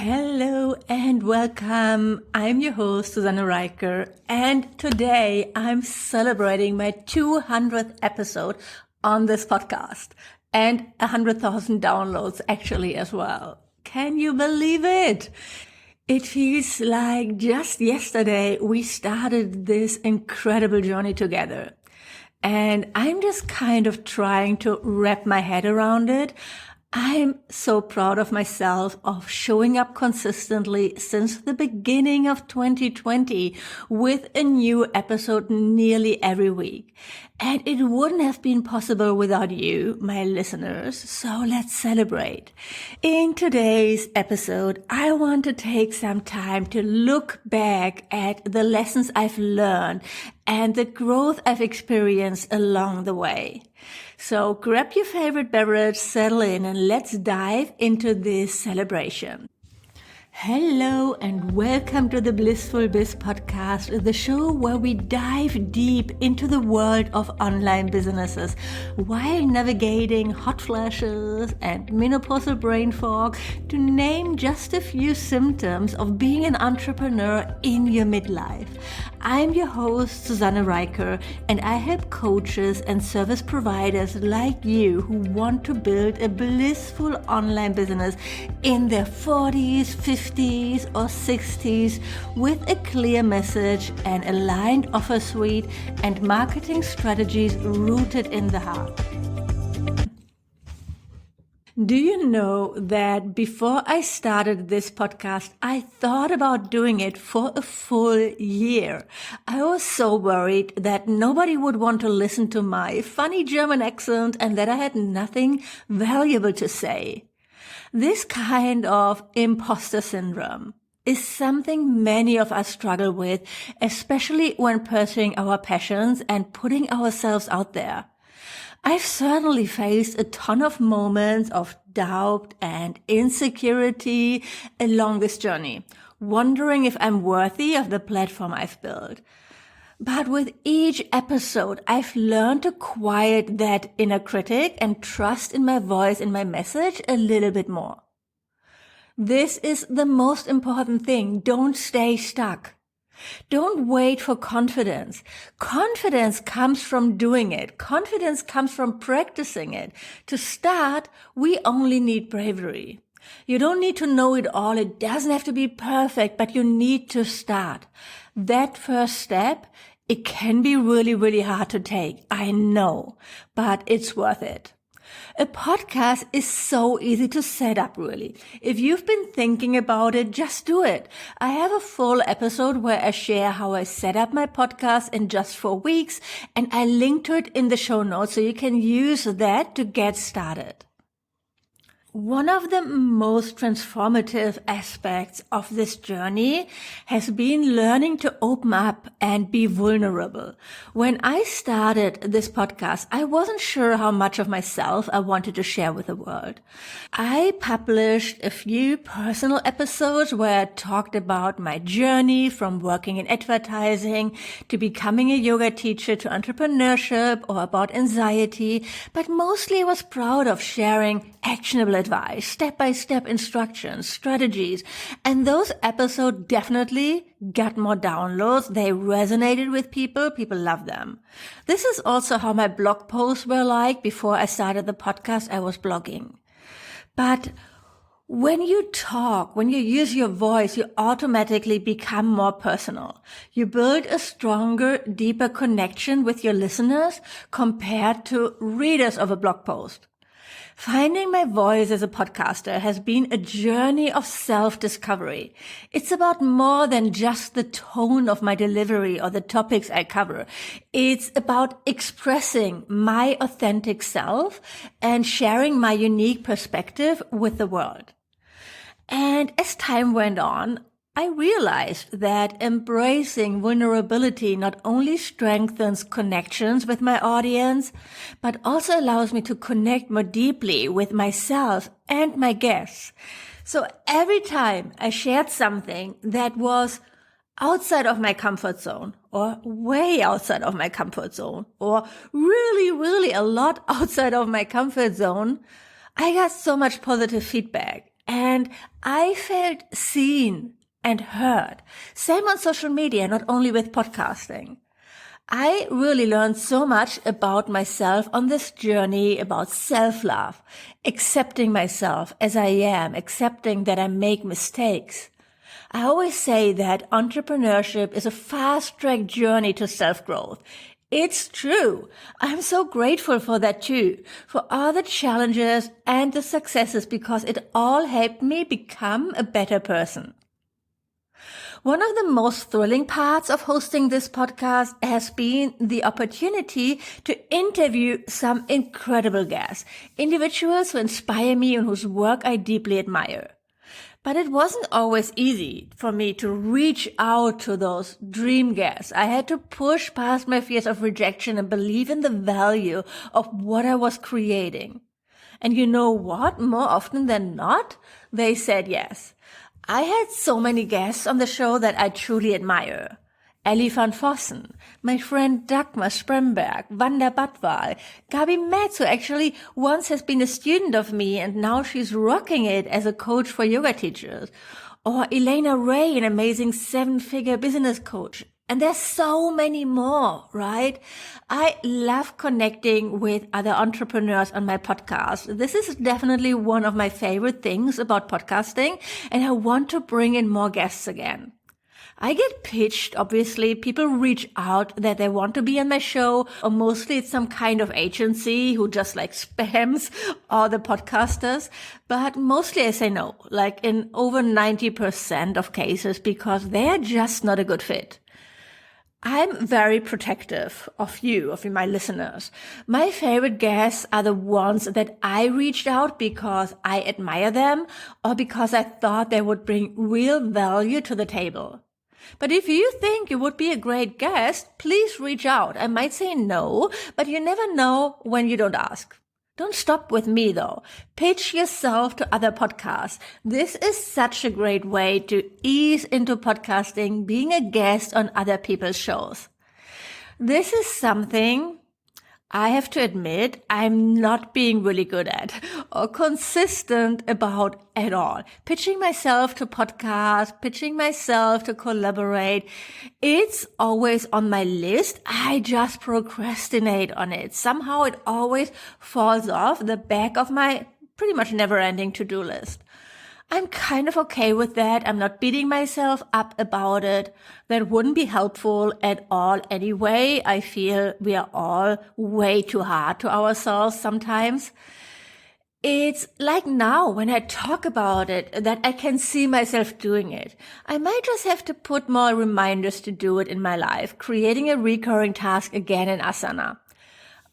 Hello and welcome. I'm your host, Susanne Reicher, and today I'm celebrating my 200th episode on this podcast and 100,000 downloads actually as well. Can you believe it? It feels like just yesterday we started this incredible journey together. And I'm just kind of trying to wrap my head around it. I'm so proud of myself of showing up consistently since the beginning of 2020 with a new episode nearly every week. And it wouldn't have been possible without you, my listeners, so let's celebrate. In today's episode, I want to take some time to look back at the lessons I've learned and the growth I've experienced along the way. So grab your favorite beverage, settle in, and let's dive into this celebration. Hello and welcome to the Blissful Biz Podcast, the show where we dive deep into the world of online businesses while navigating hot flashes and menopausal brain fog, to name just a few symptoms of being an entrepreneur in your midlife. I'm your host, Susanne Reicher, and I help coaches and service providers like you who want to build a blissful online business in their 40s, 50s, or 60s with a clear message, an aligned offer suite, and marketing strategies rooted in the heart. Do you know that before I started this podcast, I thought about doing it for a full year? I was so worried that nobody would want to listen to my funny German accent and that I had nothing valuable to say. This kind of imposter syndrome is something many of us struggle with, especially when pursuing our passions and putting ourselves out there. I've certainly faced a ton of moments of doubt and insecurity along this journey, wondering if I'm worthy of the platform I've built. But with each episode, I've learned to quiet that inner critic and trust in my voice and my message a little bit more. This is the most important thing. Don't stay stuck. Don't wait for confidence. Confidence comes from doing it. Confidence comes from practicing it. To start, we only need bravery. You don't need to know it all. It doesn't have to be perfect, but you need to start. That first step, it can be really, really hard to take. I know, but it's worth it. A podcast is so easy to set up, really. If you've been thinking about it, just do it. I have a full episode where I share how I set up my podcast in just 4 weeks, and I link to it in the show notes so you can use that to get started. One of the most transformative aspects of this journey has been learning to open up and be vulnerable. When I started this podcast, I wasn't sure how much of myself I wanted to share with the world. I published a few personal episodes where I talked about my journey from working in advertising to becoming a yoga teacher to entrepreneurship, or about anxiety, but mostly I was proud of sharing actionable advice, step-by-step instructions, strategies, and those episodes definitely got more downloads. They resonated with people. People love them. This is also how my blog posts were like. Before I started the podcast, I was blogging. But when you talk, when you use your voice, you automatically become more personal. You build a stronger, deeper connection with your listeners compared to readers of a blog post. Finding my voice as a podcaster has been a journey of self-discovery. It's about more than just the tone of my delivery or the topics I cover. It's about expressing my authentic self and sharing my unique perspective with the world. And as time went on, I realized that embracing vulnerability not only strengthens connections with my audience, but also allows me to connect more deeply with myself and my guests. So every time I shared something that was outside of my comfort zone, or way outside of my comfort zone, or really, really a lot outside of my comfort zone, I got so much positive feedback. And I felt seen and heard. Same on social media, not only with podcasting. I really learned so much about myself on this journey about self-love, accepting myself as I am, accepting that I make mistakes. I always say that entrepreneurship is a fast-track journey to self-growth. It's true. I'm so grateful for that too, for all the challenges and the successes, because it all helped me become a better person. One of the most thrilling parts of hosting this podcast has been the opportunity to interview some incredible guests, individuals who inspire me and whose work I deeply admire. But it wasn't always easy for me to reach out to those dream guests. I had to push past my fears of rejection and believe in the value of what I was creating. And you know what? More often than not, they said yes. I had so many guests on the show that I truly admire. Ellie van Vossen, my friend Dagmar Spremberg, Wanda Badwal, Gabi Metz, who actually once has been a student of me and now she's rocking it as a coach for yoga teachers. Or Elena Ray, an amazing 7-figure business coach. And there's so many more, right? I love connecting with other entrepreneurs on my podcast. This is definitely one of my favorite things about podcasting, and I want to bring in more guests again. I get pitched, obviously. People reach out that they want to be on my show, or mostly it's some kind of agency who just like spams all the podcasters. But mostly I say no, like in over 90% of cases, because they're just not a good fit. I'm very protective of you, of my listeners. My favorite guests are the ones that I reached out because I admire them or because I thought they would bring real value to the table. But if you think you would be a great guest, please reach out. I might say no, but you never know when you don't ask. Don't stop with me though. Pitch yourself to other podcasts. This is such a great way to ease into podcasting, being a guest on other people's shows. This is something I have to admit I'm not being really good at or consistent about at all. Pitching myself to podcasts, pitching myself to collaborate, it's always on my list. I just procrastinate on it. Somehow it always falls off the back of my pretty much never-ending to-do list. I'm kind of okay with that. I'm not beating myself up about it. That wouldn't be helpful at all anyway. I feel we are all way too hard to ourselves sometimes. It's like now when I talk about it that I can see myself doing it. I might just have to put more reminders to do it in my life, creating a recurring task again in Asana.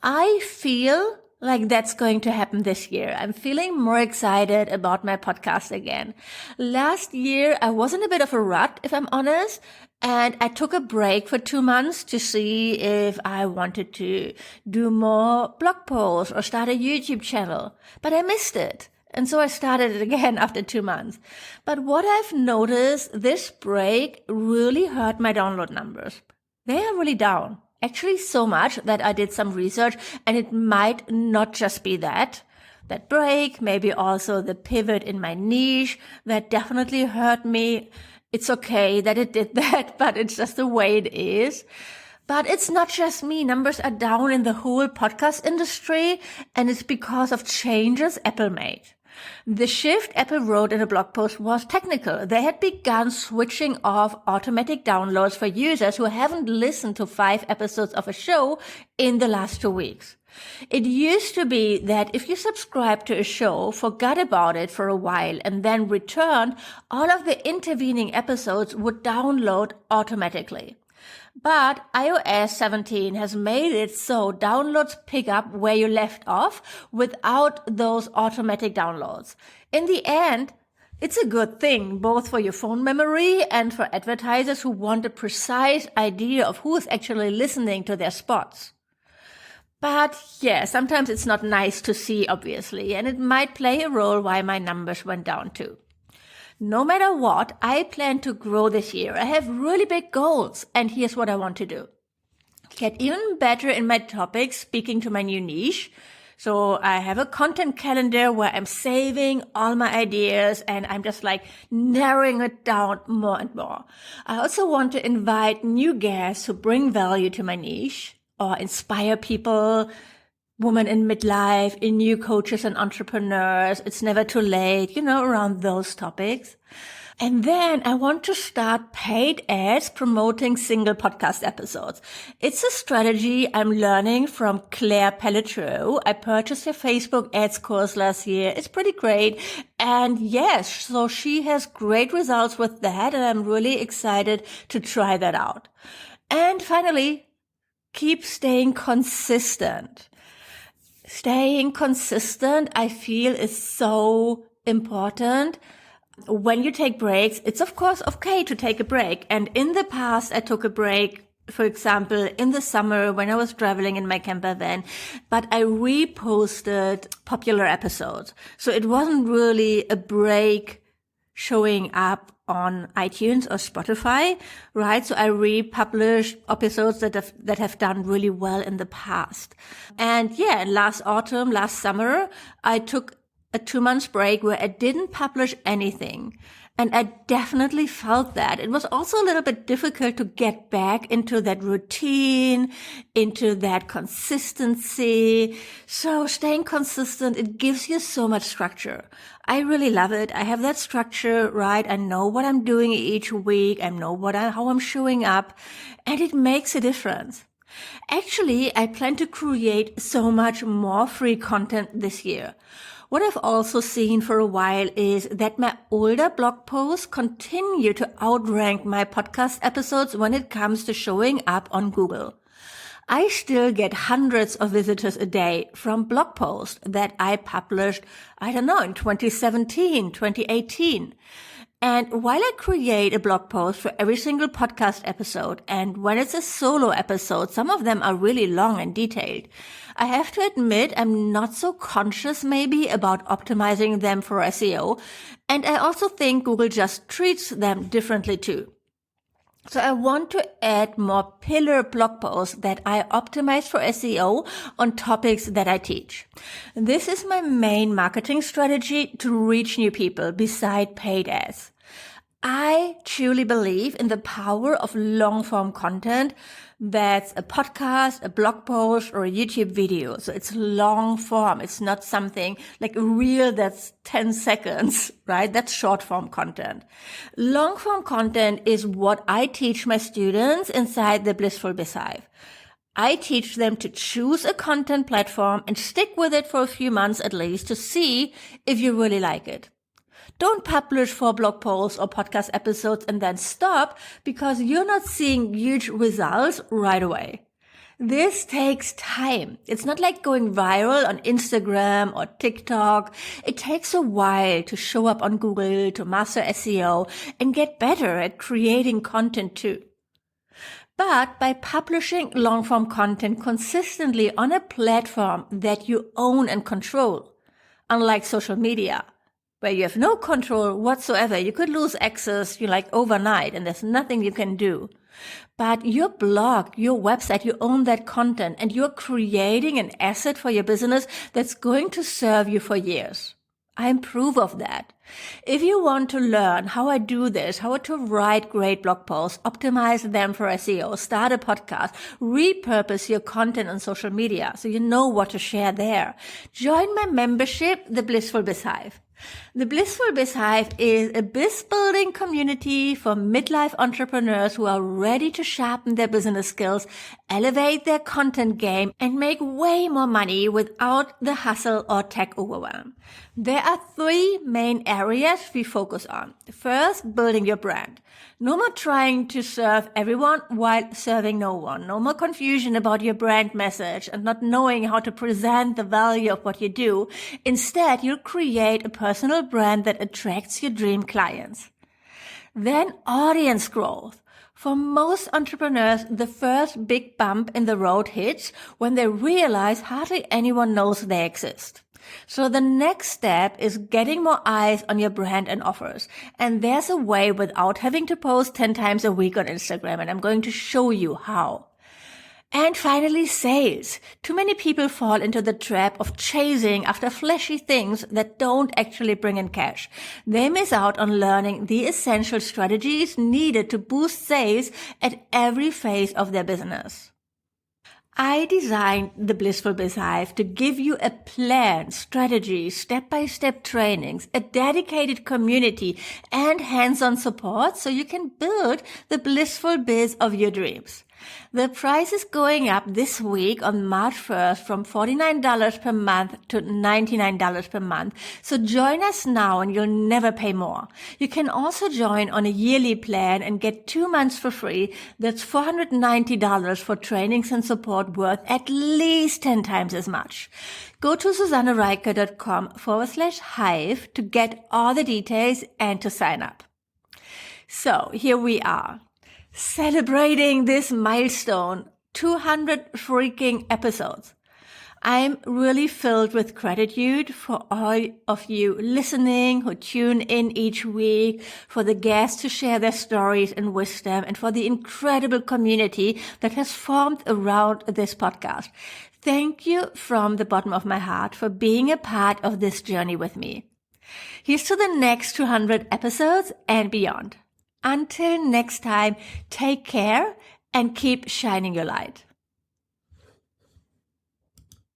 I feel like that's going to happen this year. I'm feeling more excited about my podcast again. Last year, I was in a bit of a rut, if I'm honest, and I took a break for 2 months to see if I wanted to do more blog posts or start a YouTube channel. But I missed it. And so I started it again after 2 months. But what I've noticed, this break really hurt my download numbers. They are really down. Actually so much that I did some research, and it might not just be that break, maybe also the pivot in my niche that definitely hurt me. It's okay that it did that, but it's just the way it is. But it's not just me. Numbers are down in the whole podcast industry, and it's because of changes Apple made. The shift Apple wrote in a blog post was technical. They had begun switching off automatic downloads for users who haven't listened to 5 episodes of a show in the last 2 weeks. It used to be that if you subscribed to a show, forgot about it for a while, and then returned, all of the intervening episodes would download automatically. But iOS 17 has made it so downloads pick up where you left off without those automatic downloads. In the end, it's a good thing, both for your phone memory and for advertisers who want a precise idea of who is actually listening to their spots. But yeah, sometimes it's not nice to see, obviously, and it might play a role why my numbers went down too. No matter what, I plan to grow this year. I have really big goals, and here's what I want to do. Get even better in my topics, speaking to my new niche, So I have a content calendar where I'm saving all my ideas and I'm just like narrowing it down more and more. I also want to invite new guests who bring value to my niche or inspire people, women in midlife, in new coaches and entrepreneurs. It's never too late, around those topics. And then I want to start paid ads promoting single podcast episodes. It's a strategy I'm learning from Claire Pelletreau. I purchased her Facebook ads course last year. It's pretty great. And yes, so she has great results with that. And I'm really excited to try that out. And finally, keep staying consistent. Staying consistent, I feel, is so important. When you take breaks, it's of course okay to take a break. And in the past, I took a break, for example, in the summer when I was traveling in my camper van, but I reposted popular episodes. So it wasn't really a break showing up on iTunes or Spotify, right? So I republished episodes that have done really well in the past. And yeah, last summer, I took a 2-month break where I didn't publish anything. And I definitely felt that. It was also a little bit difficult to get back into that routine, into that consistency. So staying consistent, it gives you so much structure. I really love it. I have that structure, right? I know what I'm doing each week. I know how I'm showing up, and it makes a difference. Actually, I plan to create so much more free content this year. What I've also seen for a while is that my older blog posts continue to outrank my podcast episodes when it comes to showing up on Google. I still get hundreds of visitors a day from blog posts that I published, in 2017, 2018. And while I create a blog post for every single podcast episode, and when it's a solo episode, some of them are really long and detailed, I have to admit I'm not so conscious maybe about optimizing them for SEO. And I also think Google just treats them differently too. So I want to add more pillar blog posts that I optimize for SEO on topics that I teach. This is my main marketing strategy to reach new people beside paid ads. I truly believe in the power of long-form content. That's a podcast, a blog post, or a YouTube video. So it's long form. It's not something like a reel that's 10 seconds, right? That's short form content. Long form content is what I teach my students inside the Blissful Biz Hive. I teach them to choose a content platform and stick with it for a few months at least to see if you really like it. Don't publish 4 blog posts or podcast episodes and then stop because you're not seeing huge results right away. This takes time. It's not like going viral on Instagram or TikTok. It takes a while to show up on Google, to master SEO, and get better at creating content too. But by publishing long-form content consistently on a platform that you own and control, unlike social media, where you have no control whatsoever. You could lose access, overnight, and there's nothing you can do. But your blog, your website, you own that content, and you're creating an asset for your business that's going to serve you for years. I'm proof of that. If you want to learn how I do this, how to write great blog posts, optimize them for SEO, start a podcast, repurpose your content on social media so you know what to share there, join my membership, the Blissful Biz Hive. The Blissful Biz Hive is a biz-building community for midlife entrepreneurs who are ready to sharpen their business skills, elevate their content game, and make way more money without the hustle or tech overwhelm. There are 3 main areas we focus on. First, building your brand. No more trying to serve everyone while serving no one. No more confusion about your brand message and not knowing how to present the value of what you do. Instead, you'll create a personal brand that attracts your dream clients. Then audience growth. For most entrepreneurs, the first big bump in the road hits when they realize hardly anyone knows they exist. So the next step is getting more eyes on your brand and offers. And there's a way without having to post 10 times a week on Instagram, and I'm going to show you how. And finally, sales. Too many people fall into the trap of chasing after flashy things that don't actually bring in cash. They miss out on learning the essential strategies needed to boost sales at every phase of their business. I designed the Blissful Biz Hive to give you a plan, strategy, step-by-step trainings, a dedicated community, and hands-on support so you can build the blissful biz of your dreams. The price is going up this week on March 1st from $49 per month to $99 per month. So join us now and you'll never pay more. You can also join on a yearly plan and get 2 months for free. That's $490 for trainings and support worth at least 10 times as much. Go to susannereiker.com/hive to get all the details and to sign up. So here we are, celebrating this milestone, 200 freaking episodes. I'm really filled with gratitude for all of you listening who tune in each week, for the guests who share their stories and wisdom, and for the incredible community that has formed around this podcast. Thank you from the bottom of my heart for being a part of this journey with me. Here's to the next 200 episodes and beyond. Until next time, take care and keep shining your light.